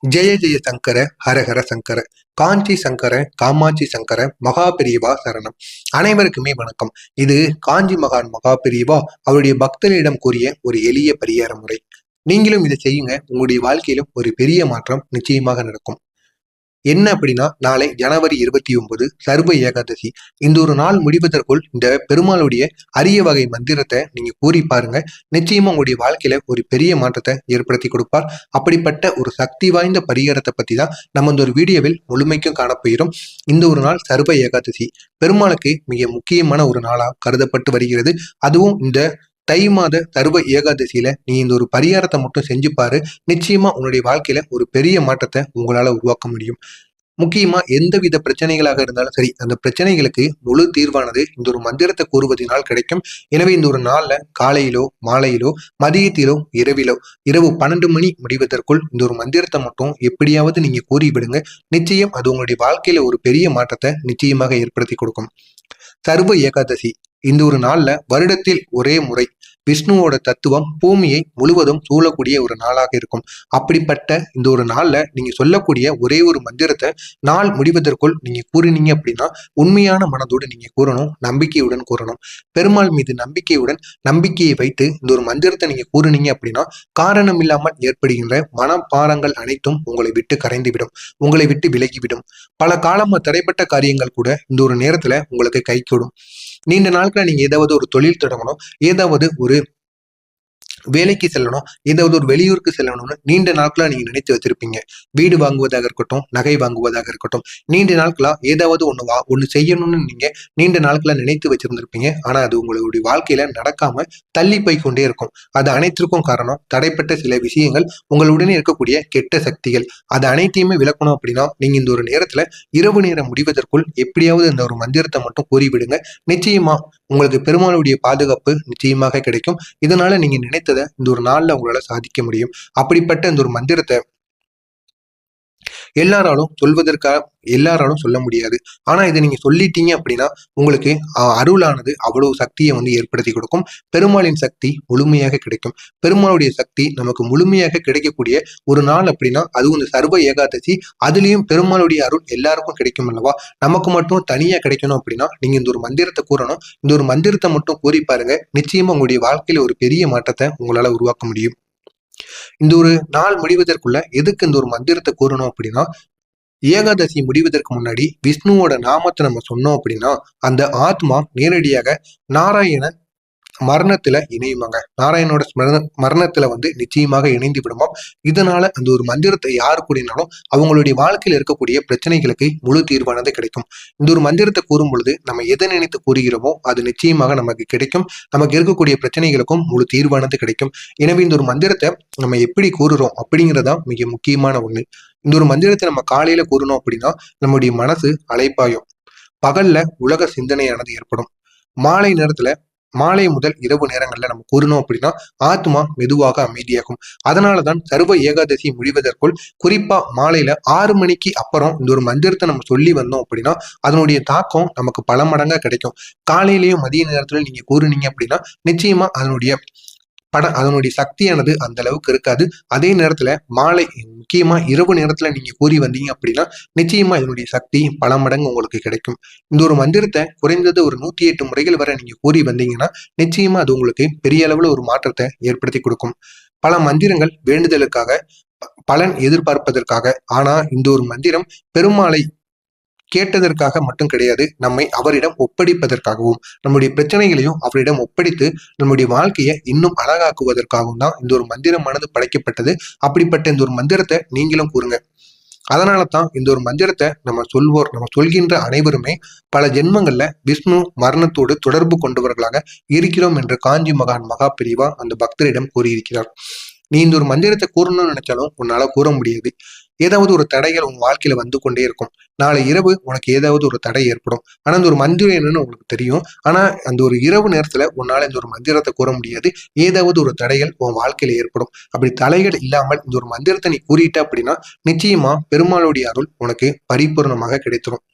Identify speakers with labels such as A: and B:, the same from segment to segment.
A: ஜெய ஜெய சங்கர ஹரஹர சங்கர காஞ்சி சங்கர காமாட்சி சங்கர மகாபிரிவா சரணம். அனைவருக்குமே வணக்கம். இது காஞ்சி மகான் மகாபிரிவா அவருடைய பக்தர்களிடம் கூறிய ஒரு எளிய பரிகார முறை. நீங்களும் இதை செய்யுங்க. உங்களுடைய வாழ்க்கையிலும் ஒரு பெரிய மாற்றம் நிச்சயமாக நடக்கும். என்ன அப்படின்னா, நாளை ஜனவரி 29 சர்வ ஏகாதசி. இந்த ஒரு நாள் முடிவதற்குள் இந்த பெருமாளுடைய அரிய வகை மந்திரத்தை நீங்க கூறி பாருங்க. நிச்சயமா உங்களுடைய வாழ்க்கையில ஒரு பெரிய மாற்றத்தை ஏற்படுத்தி கொடுப்பார். அப்படிப்பட்ட ஒரு சக்தி வாய்ந்த பரிகாரத்தை பத்தி தான் நம்ம இந்த ஒரு வீடியோவில் முழுமைக்கும் காணப்போகிறோம். இந்த ஒரு நாள் சர்வ ஏகாதசி பெருமாளுக்கு மிக முக்கியமான ஒரு நாளா கருதப்பட்டு வருகிறது. அதுவும் இந்த தை மாத சர்வ ஏகாதசியில நீ இந்த ஒரு பரிகாரத்தை மட்டும் செஞ்சு பாரு. நிச்சயமா உன்னுடைய வாழ்க்கையில ஒரு பெரிய மாற்றத்தை உங்களால உருவாக்க முடியும். முக்கியமா எந்தவித பிரச்சனைகளாக இருந்தாலும் சரி, அந்த பிரச்சனைகளுக்கு முழு தீர்வானது இந்த ஒரு மந்திரத்தை கூறுவதனால் கிடைக்கும். எனவே இந்த ஒரு நாள்ல காலையிலோ மாலையிலோ மதியத்திலோ இரவு 12 மணி முடிவதற்குள் இந்த ஒரு மந்திரத்தை மட்டும் எப்படியாவது நீங்க கூறி விடுங்க. நிச்சயம் அது உங்களுடைய வாழ்க்கையில ஒரு பெரிய மாற்றத்தை நிச்சயமாக ஏற்படுத்தி கொடுக்கும். சர்வ ஏகாதசி இந்த ஒரு நாள்ல வருடத்தில் ஒரே முறை விஷ்ணுவோட தத்துவம் பூமியை முழுவதும் சூழக்கூடிய ஒரு நாளாக இருக்கும். அப்படிப்பட்ட இந்த ஒரு நாள்ல நீங்க சொல்லக்கூடிய ஒரே ஒரு மந்திரத்தை நாள் முடிவதற்குள் நீங்க கூறினீங்க அப்படின்னா உண்மையான மனதோடு நீங்க கூறணும், நம்பிக்கையுடன் கூறணும். பெருமாள் மீது நம்பிக்கையை வைத்து இந்த ஒரு மந்திரத்தை நீங்க கூறினீங்க அப்படின்னா காரணம் இல்லாமல் ஏற்படுகின்ற மனப்பாரங்கள் அனைத்தும் உங்களை விட்டு கரைந்துவிடும், உங்களை விட்டு விலகிவிடும். பல காலமா தடைப்பட்ட காரியங்கள் கூட இந்த ஒரு நேரத்துல உங்களுக்கு கைகூடும். நீண்ட நாட்களை நீங்க ஏதாவது ஒரு தொழில் தொடங்கணும், ஏதாவது ஒரு வேலைக்கு செல்லணும், ஏதாவது ஒரு வெளியூருக்கு செல்லணும்னு நீண்ட நாட்களா நீங்க நினைத்து வச்சிருப்பீங்க. வீடு வாங்குவதாக இருக்கட்டும், நகை வாங்குவதாக இருக்கட்டும், நீண்ட நாட்களா ஏதாவது ஒண்ணு செய்யணும்னு நீங்க நீண்ட நாட்களா நினைத்து வச்சிருந்திருப்பீங்க. ஆனா அது உங்களுடைய வாழ்க்கையில நடக்காம தள்ளி போய் கொண்டே இருக்கும். அது அனைத்திற்கும் காரணம் தடைப்பட்ட சில விஷயங்கள், உங்களுடனே இருக்கக்கூடிய கெட்ட சக்திகள். அது அனைத்தையுமே விளக்கணும் அப்படின்னா நீங்க இந்த ஒரு நேரத்துல இரவு நேரம் முடிவதற்குள் எப்படியாவது இந்த ஒரு மந்திரத்தை மட்டும் கூறிவிடுங்க. நிச்சயமா உங்களுக்கு பெருமாளுடைய பாதுகாப்பு நிச்சயமாக கிடைக்கும். இதனால நீங்க நினைத்ததை இந்த ஒரு நாள்ல உங்களால சாதிக்க முடியும். அப்படிப்பட்ட இந்த ஒரு மந்திரத்தை எல்லாராலும் சொல்ல முடியாது. ஆனா இதை நீங்க சொல்லிட்டீங்க அப்படின்னா உங்களுக்கு அருளானது அவ்வளவு சக்தியை ஏற்படுத்தி கொடுக்கும். பெருமாளின் சக்தி முழுமையாக கிடைக்கும். பெருமாளுடைய சக்தி நமக்கு முழுமையாக கிடைக்கக்கூடிய ஒரு நாள் அப்படின்னா அதுவும் இந்த சர்வ ஏகாதசி. அதுலயும் பெருமாளுடைய அருள் எல்லாருக்கும் கிடைக்கும் அல்லவா? நமக்கு மட்டும் தனியா கிடைக்கணும் அப்படின்னா நீங்க இந்த ஒரு மந்திரத்தை கூறணும். இந்த ஒரு மந்திரத்தை மட்டும் கூறி பாருங்க. நிச்சயமா உங்களுடைய வாழ்க்கையில ஒரு பெரிய மாற்றத்தை உங்களால உருவாக்க முடியும். இந்த ஒரு நாள் முடிவதற்குள்ள எதுக்கு இந்த ஒரு மந்திரத்தை கூறணும் அப்படின்னா, ஏகாதசி முடிவதற்கு முன்னாடி விஷ்ணுவோட நாமத்தை நம்ம சொன்னோம் அப்படின்னா அந்த ஆத்மா நேரடியாக நாராயண மரணத்துல இணையுமாங்க. நாராயணோட மரணத்துல நிச்சயமாக இணைந்து விடுமா. இதனால அந்த ஒரு மந்திரத்தை யாரு கூடினாலும் அவங்களுடைய வாழ்க்கையில இருக்கக்கூடிய பிரச்சனைகளுக்கு முழு தீர்வானது கிடைக்கும். இந்த ஒரு மந்திரத்தை கூறும் பொழுது நம்ம எதை நினைத்து கூறுகிறோமோ அது நிச்சயமாக நமக்கு கிடைக்கும். நமக்கு இருக்கக்கூடிய பிரச்சனைகளுக்கும் முழு தீர்வானது கிடைக்கும். எனவே இந்த ஒரு மந்திரத்தை நம்ம எப்படி கூறுறோம் அப்படிங்கிறதா மிக முக்கியமான ஒண்ணு. இந்த ஒரு மந்திரத்தை நம்ம காலையில கூறணும் அப்படின்னா நம்முடைய மனசு அலைப்பாயும். பகல்ல உலக சிந்தனையானது ஏற்படும். மாலை முதல் இரவு நேரங்கள்ல நம்ம கூறணும் அப்படின்னா ஆத்மா மெதுவாக அமைதியாகும். அதனாலதான் சர்வ ஏகாதசி முடிவதற்குள் குறிப்பா மாலையில 6 மணிக்கு அப்புறம் இந்த ஒரு மந்திரத்தை நம்ம சொல்லி வந்தோம் அப்படின்னா அதனுடைய தாக்கம் நமக்கு பல மடங்கா கிடைக்கும். காலையிலயும் மதிய நேரத்துல நீங்க கூறுனீங்க அப்படின்னா நிச்சயமா அதனுடைய சக்தியானது அந்த அளவுக்கு இருக்காது. அதே நேரத்துல மாலை முக்கியமா இரவு நேரத்துல நீங்க கூறி வந்தீங்க அப்படின்னா நிச்சயமா இதனுடைய சக்தி பல மடங்கு உங்களுக்கு கிடைக்கும். இந்த ஒரு மந்திரத்தை குறைந்தது ஒரு 108 முறைகள் வரை நீங்க கூறி வந்தீங்கன்னா நிச்சயமா அது உங்களுக்கு பெரிய அளவுல ஒரு மாற்றத்தை ஏற்படுத்தி கொடுக்கும். பல மந்திரங்கள் வேண்டுதலுக்காக, பலன் எதிர்பார்ப்பதற்காக. ஆனா இந்த ஒரு மந்திரம் பெருமாளை கேட்டதற்காக மட்டும் கிடையாது, நம்மை அவரிடம் ஒப்படைப்பதற்காகவும் நம்முடைய பிரச்சனைகளையும் அவரிடம் ஒப்படைத்து நம்முடைய வாழ்க்கையை இன்னும் அழகாக்குவதற்காகவும் தான் இந்த ஒரு மந்திரமானது படைக்கப்பட்டது. அப்படிப்பட்ட இந்த ஒரு மந்திரத்தை நீங்களும் கூறுங்க. அதனால தான் இந்த ஒரு மந்திரத்தை நம்ம சொல்கின்ற அனைவருமே பல ஜென்மங்கள்ல விஷ்ணு மரணத்தோடு தொடர்பு கொண்டவர்களாக இருக்கிறோம் என்று காஞ்சி மகான் மகாபிரிவா அந்த பக்தரிடம் கூறியிருக்கிறார். நீ இந்த ஒரு மந்திரத்தை கூறணும்னு நினைச்சாலும் உன்னால கூற முடியாது. ஏதாவது ஒரு தடைகள் உன் வாழ்க்கையில வந்து கொண்டே இருக்கும். நாளை இரவு உனக்கு ஏதாவது ஒரு தடை ஏற்படும். ஆனா அந்த ஒரு மந்திரம் என்னன்னு உங்களுக்கு தெரியும். ஆனா அந்த ஒரு இரவு நேரத்துல உன்னால இந்த ஒரு மந்திரத்தை கூற முடியாது. ஏதாவது ஒரு தடைகள் உன் வாழ்க்கையில ஏற்படும். அப்படி தடைகள் இல்லாமல் இந்த ஒரு மந்திரத்தை நீ கூறிட்ட அப்படின்னா நிச்சயமா பெருமாளுடைய அருள் உனக்கு பரிபூர்ணமாக கிடைத்திடும்.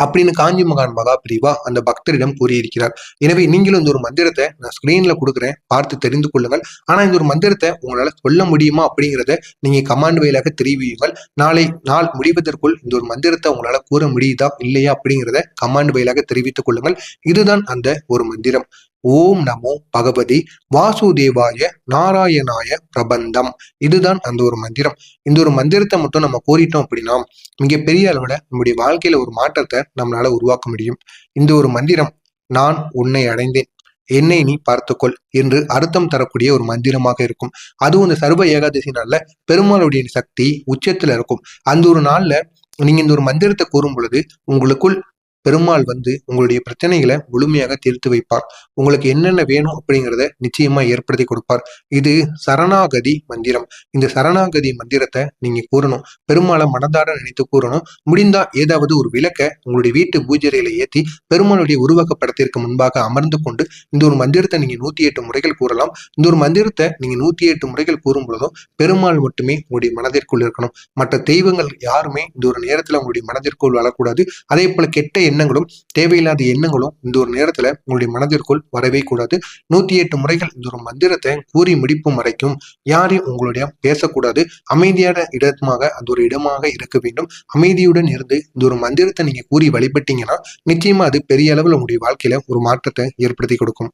A: அப்படின்னு காஞ்சி மகான் மகாபிரிவா அந்த பக்தரிடம் கூறியிருக்கிறார். எனவே நீங்களும் இந்த ஒரு மந்திரத்தை நான் ஸ்கிரீன்ல கொடுக்குறேன், பார்த்து தெரிந்து கொள்ளுங்கள். ஆனா இந்த ஒரு மந்திரத்தை உங்களால சொல்ல முடியுமா அப்படிங்கிறத நீங்க கமாண்ட் வாயிலாக தெரிவியுங்கள். நாளை நாள் முடிவதற்குள் இந்த ஒரு மந்திரத்தை உங்களால கூற முடியுதா இல்லையா அப்படிங்கிறத கமாண்ட் வாயிலாக தெரிவித்துக் கொள்ளுங்கள். இதுதான் அந்த ஒரு மந்திரம். ஓம் நமோ பகவதி வாசுதேவாய நாராயணாய பிரபந்தம். இதுதான் அந்த ஒரு மந்திரம். இந்த ஒரு மந்திரத்தை மட்டும் நம்ம கூறிட்டோம் அப்படின்னா மிகப்பெரிய அளவுல நம்முடைய வாழ்க்கையில ஒரு மாற்றத்தை நம்மளால உருவாக்க முடியும். இந்த ஒரு மந்திரம், நான் உன்னை அடைந்தேன், என்னை நீ பார்த்துக்கொள் என்று அர்த்தம் தரக்கூடிய ஒரு மந்திரமாக இருக்கும். அதுவும் இந்த சர்வ ஏகாதசி நாள்ல பெருமாளுடைய சக்தி உச்சத்துல இருக்கும். அந்த ஒரு நாள்ல நீங்க இந்த ஒரு மந்திரத்தை கூறும் பொழுது உங்களுக்குள் பெருமாள் உங்களுடைய பிரச்சனைகளை முழுமையாக தீர்த்து வைப்பார். உங்களுக்கு என்னென்ன வேணும் அப்படிங்கிறத நிச்சயமா ஏற்படுத்தி கொடுப்பார். இது சரணாகதி மந்திரம். இந்த சரணாகதி மந்திரத்தை நீங்க கூறணும். பெருமாளை மனதார நினைத்து கூறணும். முடிந்தா ஏதாவது ஒரு விளக்க உங்களுடைய வீட்டு பூஜையில ஏற்றி பெருமாளுடைய உருவக படத்திற்கு முன்பாக அமர்ந்து கொண்டு இந்த ஒரு மந்திரத்தை நீங்க 108 முறைகள் கூறலாம். இந்த ஒரு மந்திரத்தை நீங்க 108 முறைகள் கூறும் பொழுதும் பெருமாள் மட்டுமே உங்களுடைய மனதிற்குள் இருக்கணும். மற்ற தெய்வங்கள் யாருமே இந்த ஒரு நேரத்துல உங்களுடைய மனதிற்குள் வரக்கூடாது. அதே போல கெட்ட எண்ணங்களும் தேவையில்லாத எண்ணங்களும் இந்த ஒரு நேரத்துல உங்களுடைய மனதிற்குள் வரவே கூடாது. 108 முறைகள் இந்த ஒரு மந்திரத்தை கூறி முடிப்பும் வரைக்கும் யாரையும் உங்களுடைய பேசக்கூடாது. அமைதியான இடமாக அந்த ஒரு இடமாக இருக்க வேண்டும். அமைதியுடன் இருந்து இந்த ஒரு மந்திரத்தை நீங்க கூறி வழிபட்டீங்கன்னா நிச்சயமா அது பெரிய அளவில் உங்களுடைய வாழ்க்கையில ஒரு மாற்றத்தை ஏற்படுத்தி கொடுக்கும்.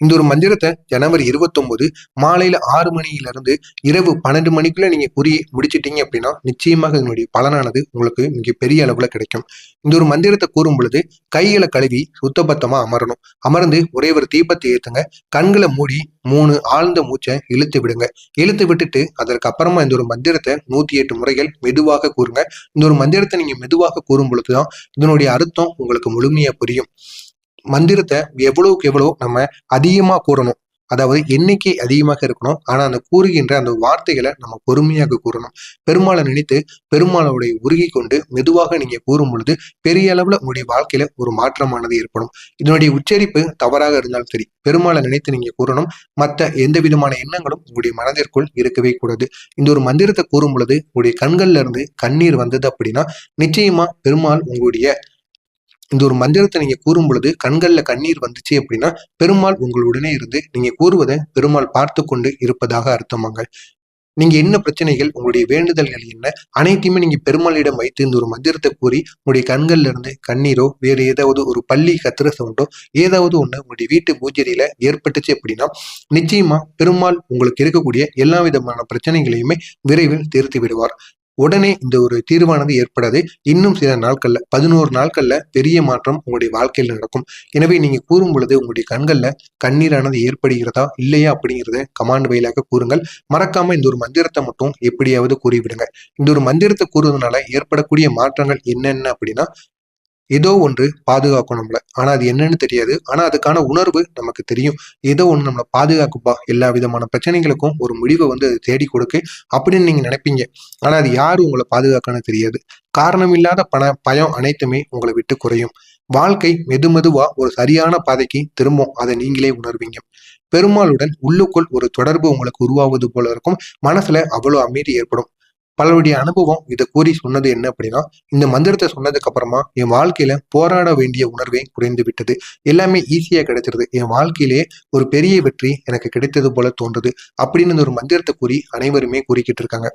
A: இந்த ஒரு மந்திரத்தை ஜனவரி 29 மாலையில 6 மணியிலிருந்து இரவு 12 மணிக்குள்ள நீங்க கூறி முடிச்சிட்டீங்க அப்படின்னா நிச்சயமாக இதனுடைய பலனானது உங்களுக்கு மிக பெரிய அளவுல கிடைக்கும். இந்த ஒரு மந்திரத்தை கூறும் பொழுது கைகளை கழுவி சுத்தபத்தமா அமரணும். அமர்ந்து ஒரே ஒரு தீபத்தை ஏத்துங்க. கண்களை மூடி 3 ஆழ்ந்த மூச்சை இழுத்து விடுங்க. இழுத்து விட்டுட்டு அதற்கு அப்புறமா இந்த ஒரு மந்திரத்தை 108 முறைகள் மெதுவாக கூறுங்க. இந்த ஒரு மந்திரத்தை நீங்க மெதுவாக கூறும் பொழுதுதான் இதனுடைய அர்த்தம் உங்களுக்கு முழுமையா புரியும். மந்திரத்தை எவ்வளவுக்கு எவ்வளவு நம்ம அதிகமா கூறணும், அதாவது எண்ணிக்கை அதிகமாக இருக்கணும். ஆனா அந்த கூறுகின்ற அந்த வார்த்தைகளை நம்ம பொறுமையாக கூறணும். பெருமாளை நினைத்து பெருமாளோடைய உருகி கொண்டு மெதுவாக நீங்க கூறும் பொழுது பெரிய அளவுல உங்களுடைய வாழ்க்கையில ஒரு மாற்றமானது ஏற்படும். இதனுடைய உச்சரிப்பு தவறாக இருந்தாலும் சரி, பெருமாளை நினைத்து நீங்க கூறணும். மற்ற எந்த விதமான எண்ணங்களும் உங்களுடைய மனதிற்குள் இருக்கவே கூடாது. இந்த ஒரு மந்திரத்தை கூறும் பொழுது உங்களுடைய கண்கள்ல இருந்து கண்ணீர் வந்தது அப்படின்னா நிச்சயமா பெருமாள் உங்களுடைய இந்த ஒரு மந்திரத்தை நீங்க கூறும் பொழுது கண்கள்ல கண்ணீர் வந்துச்சு அப்படின்னா பெருமாள் உங்களுடனே இருந்து நீங்க கூறுவதை பெருமாள் பார்த்து கொண்டு இருப்பதாக அர்த்தமாங்க. நீங்க என்ன பிரச்சனைகள், உங்களுடைய வேண்டுதல்கள் என்ன, அனைத்தையுமே நீங்க பெருமாளிடம் வைத்து இந்த ஒரு மந்திரத்தை கூறி உங்களுடைய கண்கள்ல இருந்து கண்ணீரோ வேறு ஏதாவது ஒரு பள்ளி கத்திர சவுண்டோ ஏதாவது ஒண்ணு உங்களுடைய வீட்டு பூஜையில ஏற்பட்டுச்சு அப்படின்னா நிச்சயமா பெருமாள் உங்களுக்கு இருக்கக்கூடிய எல்லா விதமான பிரச்சனைகளையுமே விரைவில் தீர்த்து விடுவார். உடனே இந்த ஒரு தீர்வானது ஏற்படாது. இன்னும் சில நாட்கள்ல 11 நாட்கள்ல பெரிய மாற்றம் உங்களுடைய வாழ்க்கையில் நடக்கும். எனவே நீங்க கூறும் பொழுது உங்களுடைய கண்கள்ல கண்ணீரானது ஏற்படுகிறதா இல்லையா அப்படிங்கிறத கமாண்ட் வாயிலாக கூறுங்கள். மறக்காம இந்த ஒரு மந்திரத்தை மட்டும் எப்படியாவது கூறிவிடுங்க. இந்த ஒரு மந்திரத்தை கூறுவதனால ஏற்படக்கூடிய மாற்றங்கள் என்னென்ன அப்படின்னா ஏதோ ஒன்று பாதுகாக்கும் நம்மள. ஆனா அது என்னன்னு தெரியாது. ஆனா அதுக்கான உணர்வு நமக்கு தெரியும். ஏதோ ஒண்ணு நம்மளை பாதுகாக்குப்பா, எல்லா விதமான பிரச்சனைகளுக்கும் ஒரு முடிவை அது தேடி கொடுக்கு அப்படின்னு நீங்க நினைப்பீங்க. ஆனா அது யாரு உங்களை பாதுகாக்கன்னு தெரியாது. காரணம் இல்லாத பயம் அனைத்துமே உங்களை விட்டு குறையும். வாழ்க்கை மெதுவா ஒரு சரியான பாதைக்கு திரும்பும். அதை நீங்களே உணர்வீங்க. பெருமாளுடன் உள்ளுக்குள் ஒரு தொடர்பு உங்களுக்கு உருவாவது போல இருக்கும். மனசுல அவ்வளவு அமைதி ஏற்படும். பலருடைய அனுபவம் இதை கூறி சொன்னது என்ன அப்படின்னா, இந்த மந்திரத்தை சொன்னதுக்கு அப்புறமா என் வாழ்க்கையில போராட வேண்டிய உணர்வே குறைந்து விட்டது. எல்லாமே ஈஸியா கிடைச்சிருது. என் வாழ்க்கையிலேயே ஒரு பெரிய வெற்றி எனக்கு கிடைத்தது போல தோன்றுது அப்படின்னு இந்த ஒரு மந்திரத்தை கூறி அனைவருமே கூறிக்கிட்டு இருக்காங்க.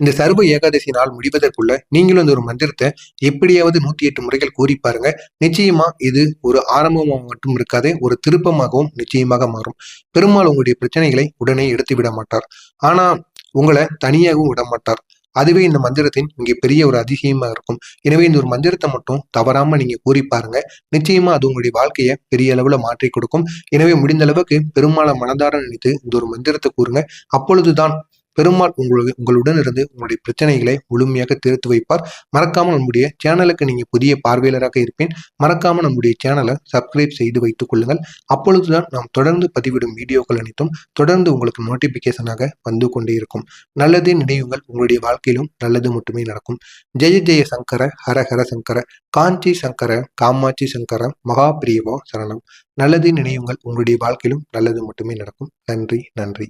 A: இந்த சர்வ ஏகாதசி நாள் முடிவதற்குள்ள நீங்களும் இந்த ஒரு மந்திரத்தை எப்படியாவது 108 முறைகள் கூறி பாருங்க. நிச்சயமா இது ஒரு ஆரம்பமாக மட்டும் இருக்காது, ஒரு திருப்பமாகவும் நிச்சயமாக மாறும். பெருமாள் உங்களுடைய பிரச்சனைகளை உடனே எடுத்து விட மாட்டார். ஆனா உங்களை தனியாகவும் விட மாட்டார். அதுவே இந்த மந்திரத்தின் இங்கே பெரிய ஒரு அதிசயமா இருக்கும். எனவே இந்த ஒரு மந்திரத்தை மட்டும் தவறாம நீங்க கூறி பாருங்க. நிச்சயமா அது உங்களுடைய வாழ்க்கையை பெரிய அளவுல மாற்றி கொடுக்கும். எனவே முடிந்த அளவுக்கு பெருமாளை மனதார நினைத்து இந்த ஒரு மந்திரத்தை கூறுங்க. அப்பொழுதுதான் பெருமாள் உங்களுடன் இருந்து உங்களுடைய பிரச்சனைகளை முழுமையாக தீர்த்து வைப்பார். மறக்காம நம்முடைய சேனலுக்கு நீங்க புதிய பார்வையாளராக இருப்பேன். மறக்காம நம்முடைய சேனலை சப்ஸ்கிரைப் செய்து வைத்துக் கொள்ளுங்கள். அப்பொழுதுதான் நாம் தொடர்ந்து பதிவிடும் வீடியோக்கள் அனைத்தும் தொடர்ந்து உங்களுக்கு நோட்டிபிகேஷனாக வந்து கொண்டே இருக்கும். நல்லதே நினைவுங்கள், உங்களுடைய வாழ்க்கையிலும் நல்லது மட்டுமே நடக்கும். ஜெய ஜெய சங்கர, ஹர ஹர சங்கர, காஞ்சி சங்கர, காமாட்சி சங்கர, மகாபிரியவோ சரணம். நல்லதே நினைவுங்கள், உங்களுடைய வாழ்க்கையிலும் நல்லது மட்டுமே நடக்கும். நன்றி, நன்றி.